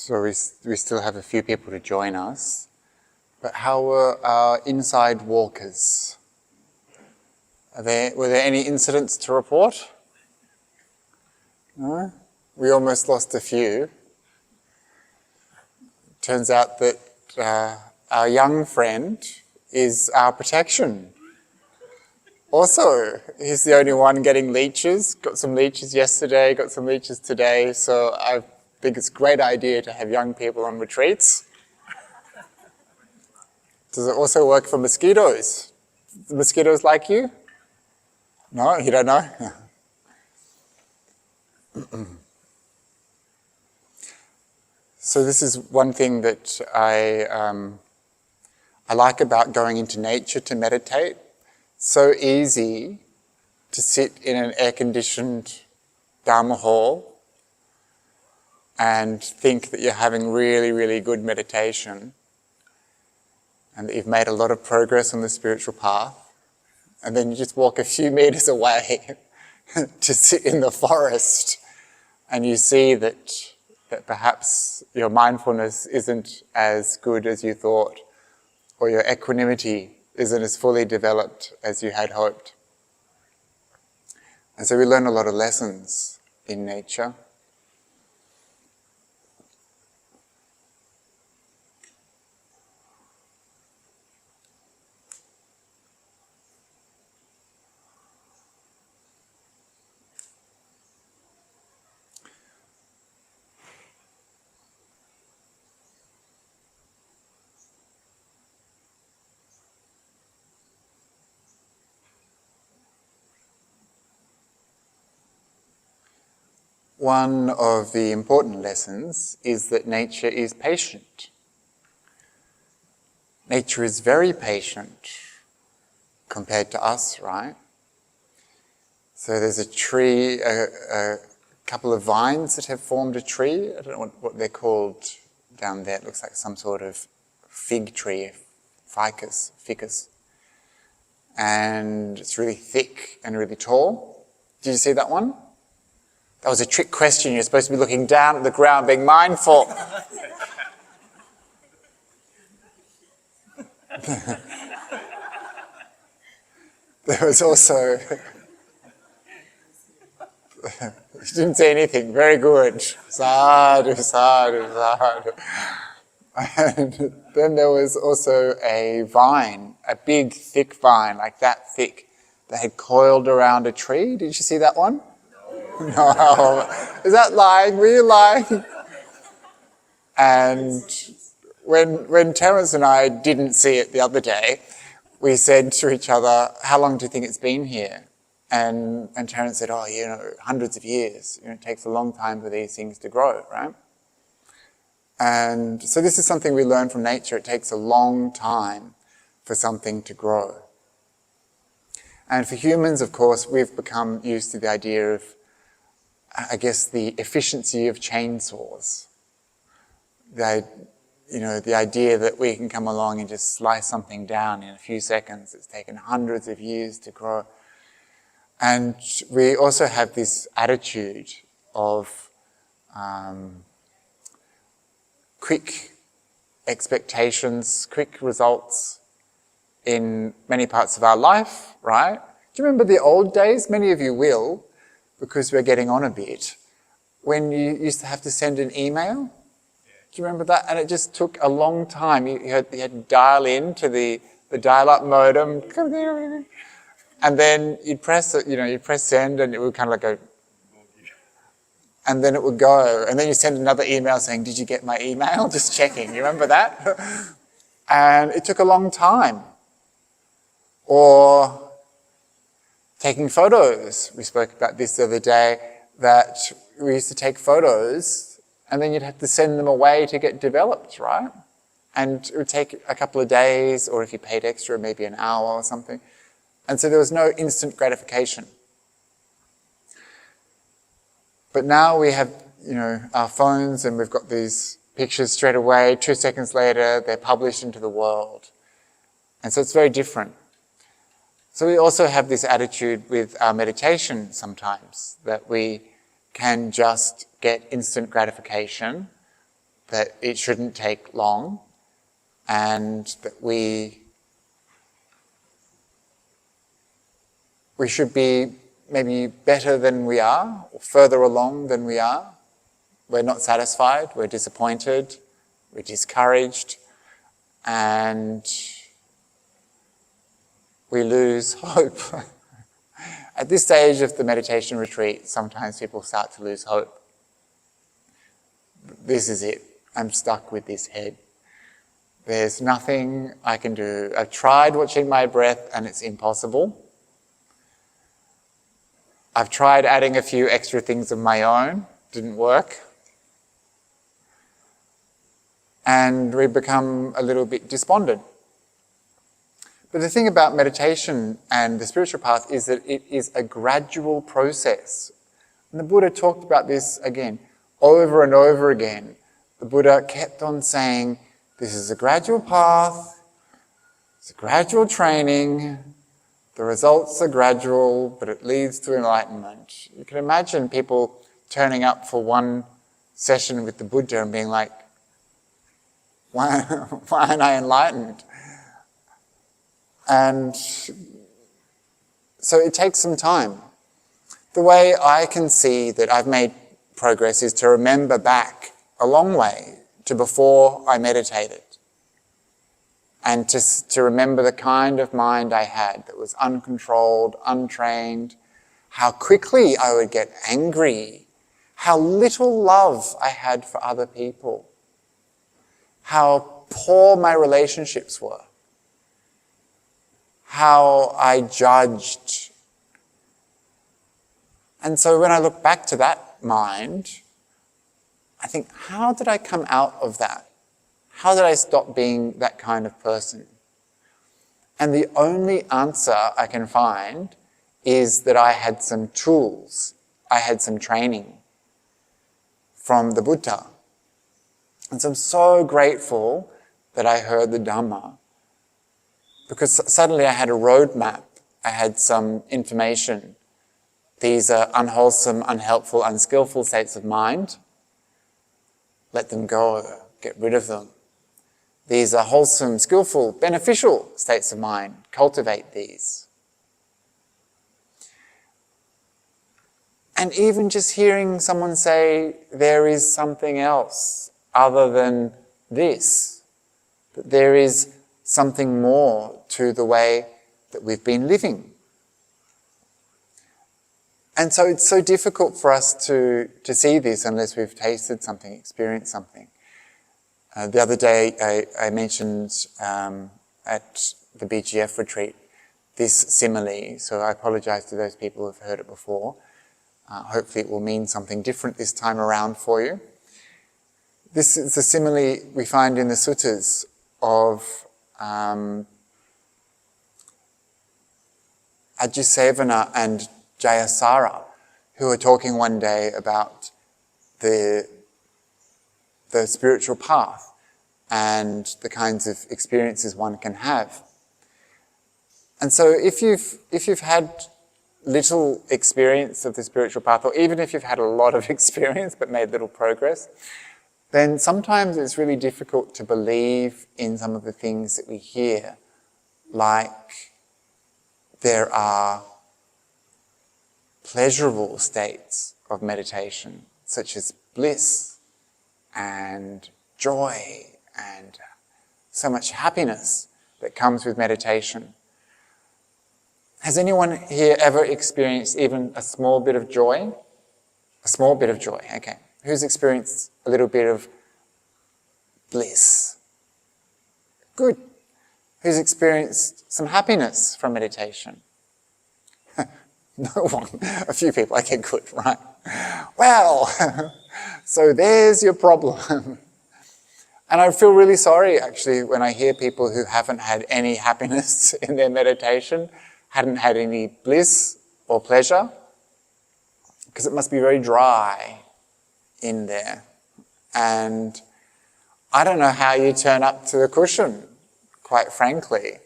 So we still have a few people to join us. But how were our inside walkers? Were there any incidents to report? No? We almost lost a few. Turns out that our young friend is our protection. Also, he's the only one getting leeches. Got some leeches yesterday, got some leeches today, so I think it's a great idea to have young people on retreats. Does it also work for mosquitoes? Do mosquitoes like you? No, you don't know? So this is one thing that I like about going into nature to meditate. So easy to sit in an air-conditioned Dharma hall and think that you're having really, really good meditation and that you've made a lot of progress on the spiritual path, and then you just walk a few meters away to sit in the forest and you see that perhaps your mindfulness isn't as good as you thought, or your equanimity isn't as fully developed as you had hoped. And so we learn a lot of lessons in nature. One of the important lessons is that nature is patient. Nature is very patient compared to us, right? So there's a tree, a couple of vines that have formed a tree. I don't know what they're called down there. It looks like some sort of fig tree, ficus. And it's really thick and really tall. Did you see that one? That was a trick question. You're supposed to be looking down at the ground, being mindful. There was also... You didn't say anything. Very good. Sadhu, sadhu, sadhu. And then there was also a vine, a big, thick vine, like that thick, that had coiled around a tree. Did you see that one? No. Is that lying? Were you lying? And when Terence and I didn't see it the other day, we said to each other, how long do you think it's been here? And Terence said, hundreds of years. It takes a long time for these things to grow, right? And so this is something we learn from nature. It takes a long time for something to grow. And for humans, of course, we've become used to the idea of, I guess, the efficiency of chainsaws. The idea that we can come along and just slice something down in a few seconds. It's taken hundreds of years to grow. And we also have this attitude of quick expectations, quick results in many parts of our life, right? Do you remember the old days? Many of you will, because we're getting on a bit, when you used to have to send an email. Do you remember that? And it just took a long time. You had to dial in to the dial-up modem, and then you'd press it, you'd press send, and it would kind of like go, and then it would go, and then you send another email saying, did you get my email? Just checking. You remember that? And it took a long time. Or taking photos. We spoke about this the other day, that we used to take photos and then you'd have to send them away to get developed, right? And it would take a couple of days, or if you paid extra, maybe an hour or something. And so there was no instant gratification. But now we have, our phones, and we've got these pictures straight away. 2 seconds later, they're published into the world. And so it's very different. So we also have this attitude with our meditation sometimes, that we can just get instant gratification that it shouldn't take long, and that we should be maybe better than we are, or further along than we are. We're not satisfied, we're disappointed, we're discouraged, and we lose hope. At this stage of the meditation retreat, sometimes people start to lose hope. This is it. I'm stuck with this head. There's nothing I can do. I've tried watching my breath and it's impossible. I've tried adding a few extra things of my own. Didn't work. And we become a little bit despondent. But the thing about meditation and the spiritual path is that it is a gradual process. And the Buddha talked about this again, over and over again. The Buddha kept on saying, this is a gradual path, it's a gradual training, the results are gradual, but it leads to enlightenment. You can imagine people turning up for one session with the Buddha and being like, why aren't I enlightened? And so it takes some time. The way I can see that I've made progress is to remember back a long way to before I meditated. And to remember the kind of mind I had that was uncontrolled, untrained, how quickly I would get angry, how little love I had for other people, how poor my relationships were, how I judged. And so when I look back to that mind, I think, how did I come out of that? How did I stop being that kind of person? And the only answer I can find is that I had some tools, I had some training from the Buddha. And so I'm so grateful that I heard the Dhamma, because suddenly I had a roadmap, I had some information. These are unwholesome, unhelpful, unskillful states of mind. Let them go, get rid of them. These are wholesome, skillful, beneficial states of mind. Cultivate these. And even just hearing someone say, there is something else other than this, that there is something more to the way that we've been living. And so it's so difficult for us to see this unless we've tasted something, experienced something. The other day I mentioned at the BGF retreat this simile, so I apologize to those people who have heard it before. Hopefully it will mean something different this time around for you. This is a simile we find in the suttas of Ajahn and Jayasara, who were talking one day about the spiritual path and the kinds of experiences one can have. And so if you've had little experience of the spiritual path, or even if you've had a lot of experience but made little progress, then sometimes it's really difficult to believe in some of the things that we hear, like there are pleasurable states of meditation, such as bliss and joy and so much happiness that comes with meditation. Has anyone here ever experienced even a small bit of joy? A small bit of joy, okay. Who's experienced a little bit of bliss? Good. Who's experienced some happiness from meditation? No one. A few people. Okay, good, right. Well, so there's your problem. And I feel really sorry, actually, when I hear people who haven't had any happiness in their meditation, hadn't had any bliss or pleasure, because it must be very dry in there. And I don't know how you turn up to the cushion, quite frankly.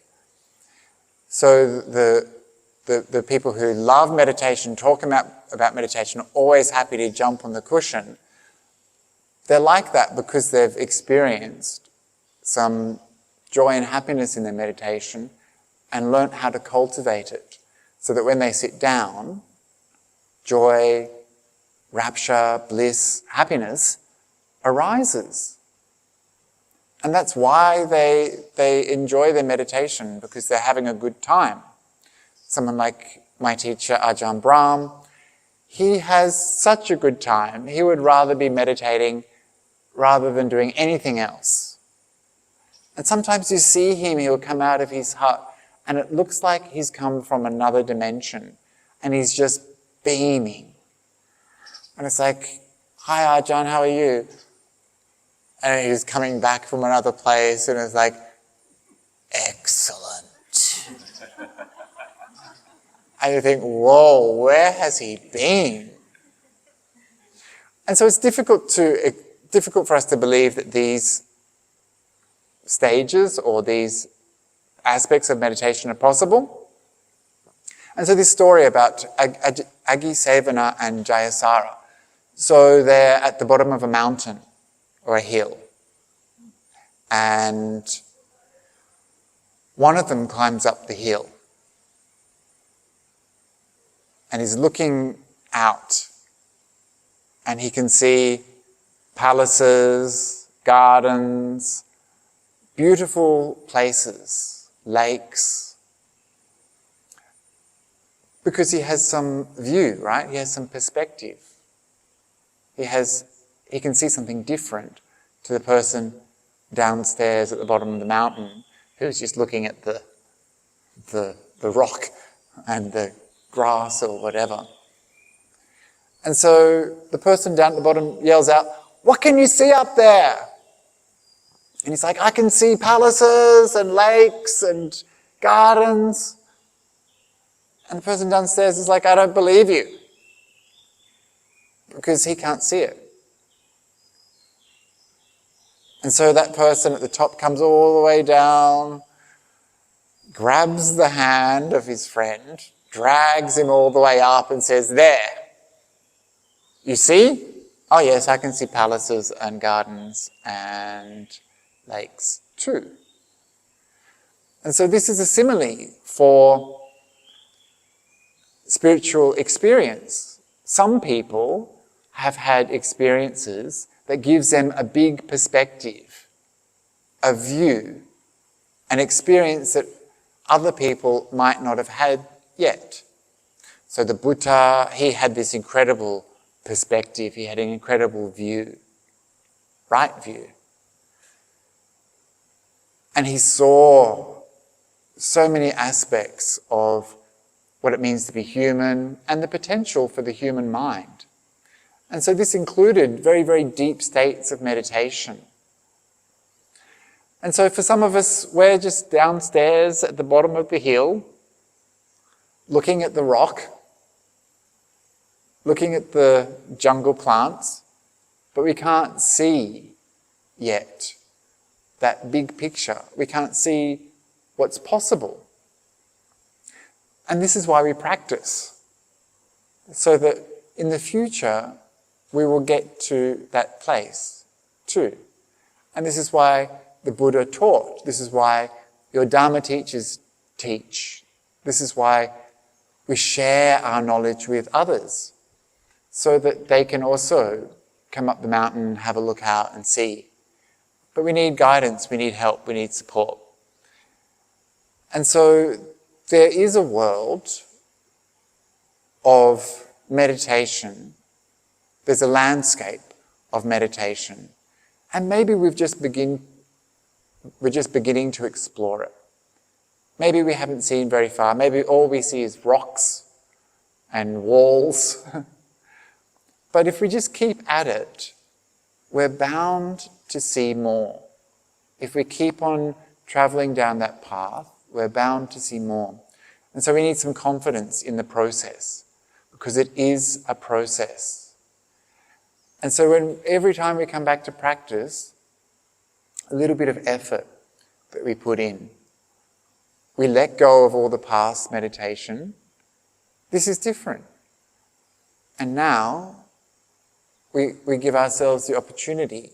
So the people who love meditation, talk about meditation, are always happy to jump on the cushion. they're like that because they've experienced some joy and happiness in their meditation and learnt how to cultivate it, so that when they sit down, joy, rapture, bliss, happiness arises. And that's why they enjoy their meditation, because they're having a good time. Someone like my teacher, Ajahn Brahm, he has such a good time. He would rather be meditating rather than doing anything else. And sometimes you see him, he'll come out of his hut and it looks like he's come from another dimension and he's just beaming. And it's like, "Hi Ajahn, how are you?" And he's coming back from another place and it's like, "Excellent." And you think, whoa, where has he been? And so it's difficult for us to believe that these stages or these aspects of meditation are possible. And so this story about Agi Sevana and Jayasara. So they're at the bottom of a mountain or a hill. And one of them climbs up the hill. And he's looking out. And he can see palaces, gardens, beautiful places, lakes. Because he has some view, right? He has some perspective. He can see something different to the person downstairs at the bottom of the mountain who's just looking at the rock and the grass or whatever. And so the person down at the bottom yells out, "What can you see up there?" And he's like, "I can see palaces and lakes and gardens." And the person downstairs is like, "I don't believe you," because he can't see it. And so that person at the top comes all the way down, grabs the hand of his friend, drags him all the way up and says, "There, you see? Oh yes, I can see palaces and gardens and lakes too." And so this is a simile for spiritual experience. Some people have had experiences that gives them a big perspective, a view, an experience that other people might not have had yet. So the Buddha, he had this incredible perspective, he had an incredible view, right view. And he saw so many aspects of what it means to be human and the potential for the human mind. And so this included very, very deep states of meditation. And so for some of us, we're just downstairs at the bottom of the hill, looking at the rock, looking at the jungle plants, but we can't see yet that big picture. We can't see what's possible. And this is why we practice, so that in the future we will get to that place too. And this is why the Buddha taught. This is why your Dharma teachers teach. This is why we share our knowledge with others, so that they can also come up the mountain, have a look out and see. But we need guidance, we need help, we need support. And so there is a world of meditation. There's a landscape of meditation. And maybe we're just beginning to explore it. Maybe we haven't seen very far. Maybe all we see is rocks and walls. But if we just keep at it, we're bound to see more. If we keep on traveling down that path, we're bound to see more. And so we need some confidence in the process, because it is a process. And so every time we come back to practice, a little bit of effort that we put in, we let go of all the past meditation. This is different. And now we give ourselves the opportunity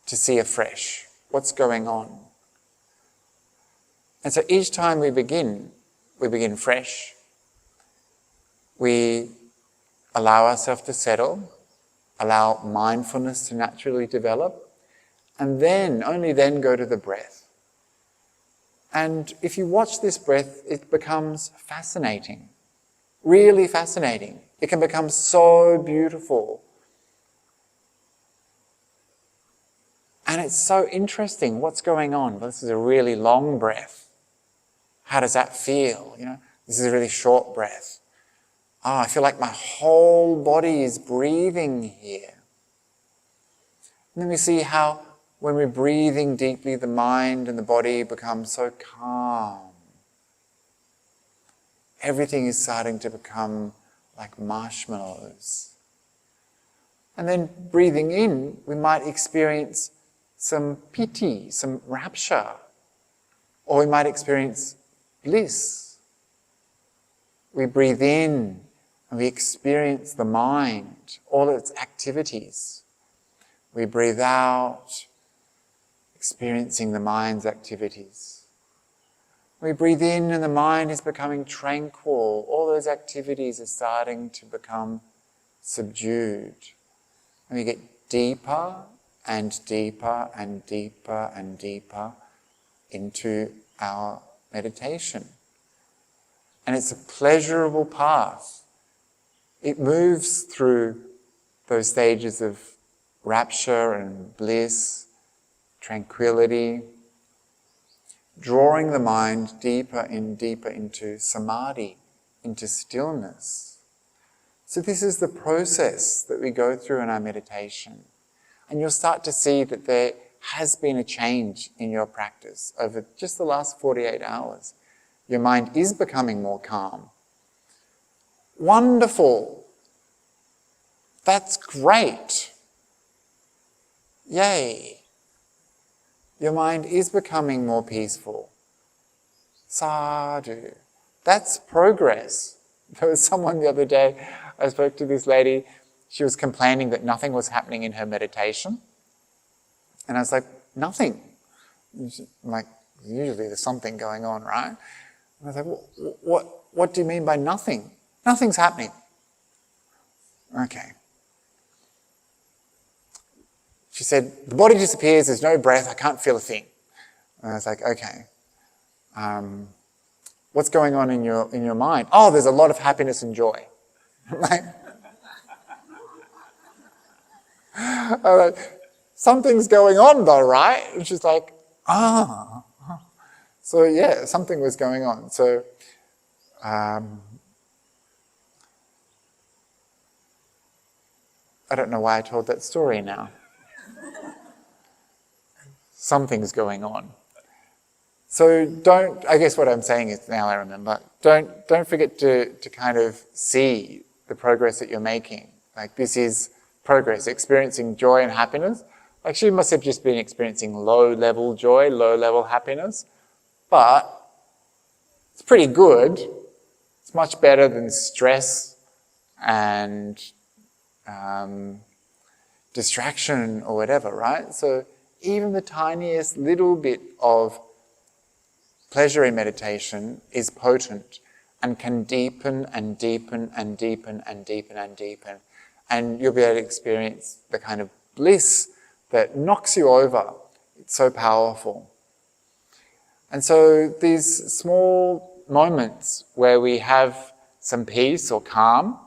to see afresh what's going on. And so each time we begin fresh. We allow ourselves to settle, allow mindfulness to naturally develop, and then, only then, go to the breath. And if you watch this breath, it becomes fascinating, really fascinating. It can become so beautiful. And it's so interesting what's going on. Well, this is a really long breath. How does that feel? This is a really short breath. Oh, I feel like my whole body is breathing here. And then we see how when we're breathing deeply, the mind and the body become so calm. Everything is starting to become like marshmallows. And then breathing in, we might experience some piti, some rapture, or we might experience bliss. We breathe in and we experience the mind, all its activities. We breathe out, experiencing the mind's activities. We breathe in and the mind is becoming tranquil. All those activities are starting to become subdued. And we get deeper and deeper and deeper and deeper into our meditation. And it's a pleasurable path. It moves through those stages of rapture and bliss, tranquility, drawing the mind deeper and deeper into samadhi, into stillness. So this is the process that we go through in our meditation. And you'll start to see that there has been a change in your practice over just the last 48 hours. Your mind is becoming more calm. Wonderful. That's great. Yay. Your mind is becoming more peaceful. Sadhu. That's progress. There was someone the other day, I spoke to this lady, she was complaining that nothing was happening in her meditation. And I was like, nothing. I'm like, usually there's something going on, right? And I was like, what do you mean by nothing? Nothing's happening. Okay. She said, the body disappears, there's no breath, I can't feel a thing. And I was like, okay. What's going on in your mind? Oh, there's a lot of happiness and joy. I'm like, something's going on though, right? And she's like, ah. So yeah, something was going on. So I don't know why I told that story now. Something's going on. So I guess what I'm saying is, now I remember, don't forget to kind of see the progress that you're making. Like, this is progress, experiencing joy and happiness. Like, she must have just been experiencing low-level joy, low-level happiness, but it's pretty good. It's much better than stress and distraction or whatever, right? So even the tiniest little bit of pleasure in meditation is potent and can deepen and deepen and deepen and deepen and deepen. And you'll be able to experience the kind of bliss that knocks you over. It's so powerful. And so these small moments where we have some peace or calm,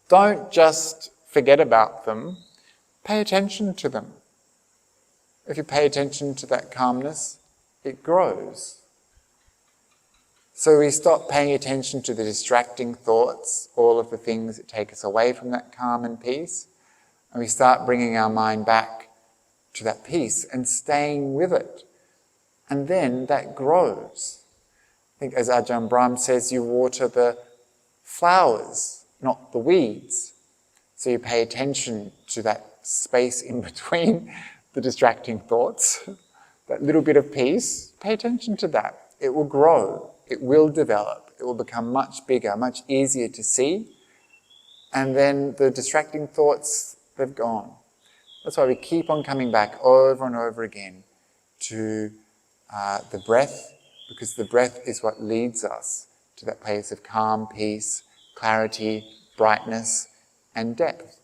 don't just forget about them, pay attention to them. If you pay attention to that calmness, it grows. So we stop paying attention to the distracting thoughts, all of the things that take us away from that calm and peace, and we start bringing our mind back to that peace and staying with it. And then that grows. I think as Ajahn Brahm says, you water the flowers, not the weeds. So you pay attention to that space in between the distracting thoughts, that little bit of peace, pay attention to that. It will grow, it will develop, it will become much bigger, much easier to see. And then the distracting thoughts They've gone. That's why we keep on coming back over and over again to the breath, because the breath is what leads us to that place of calm, peace, clarity, brightness, and depth.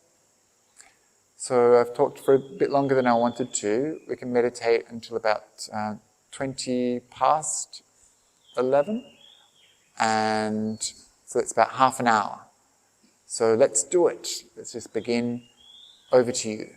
So I've talked for a bit longer than I wanted to. We can meditate until about 20 past 11, and so it's about half an hour. So let's do it. Let's just begin. Over to you.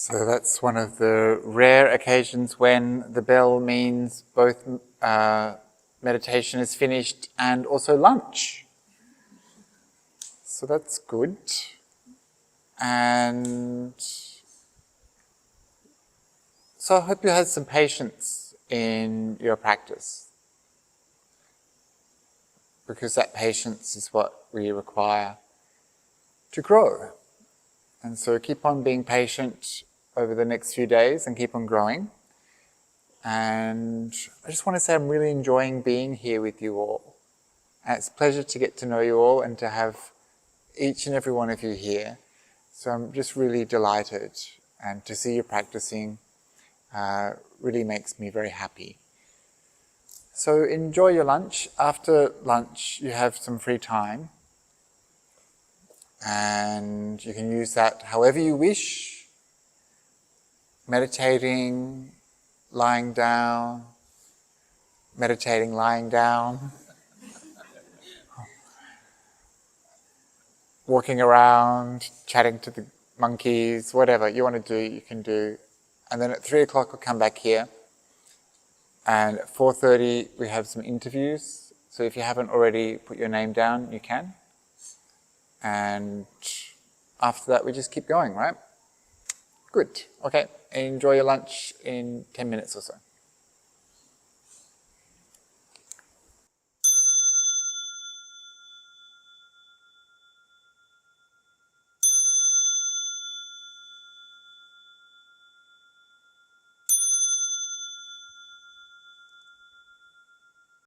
So that's one of the rare occasions when the bell means both meditation is finished and also lunch. So that's good. And so I hope you had some patience in your practice, because that patience is what we require to grow. And so keep on being patient over the next few days and keep on growing. And I just want to say I'm really enjoying being here with you all. And it's a pleasure to get to know you all and to have each and every one of you here. So I'm just really delighted, and to see you practicing really makes me very happy. So enjoy your lunch. After lunch you have some free time, and you can use that however you wish, meditating, lying down, meditating, lying down, walking around, chatting to the monkeys, whatever you want to do, you can do. And then at 3 o'clock we'll come back here. And at 4:30 we have some interviews. So if you haven't already put your name down, you can. And after that we just keep going, right? Good. Okay. Enjoy your lunch in 10 minutes or so.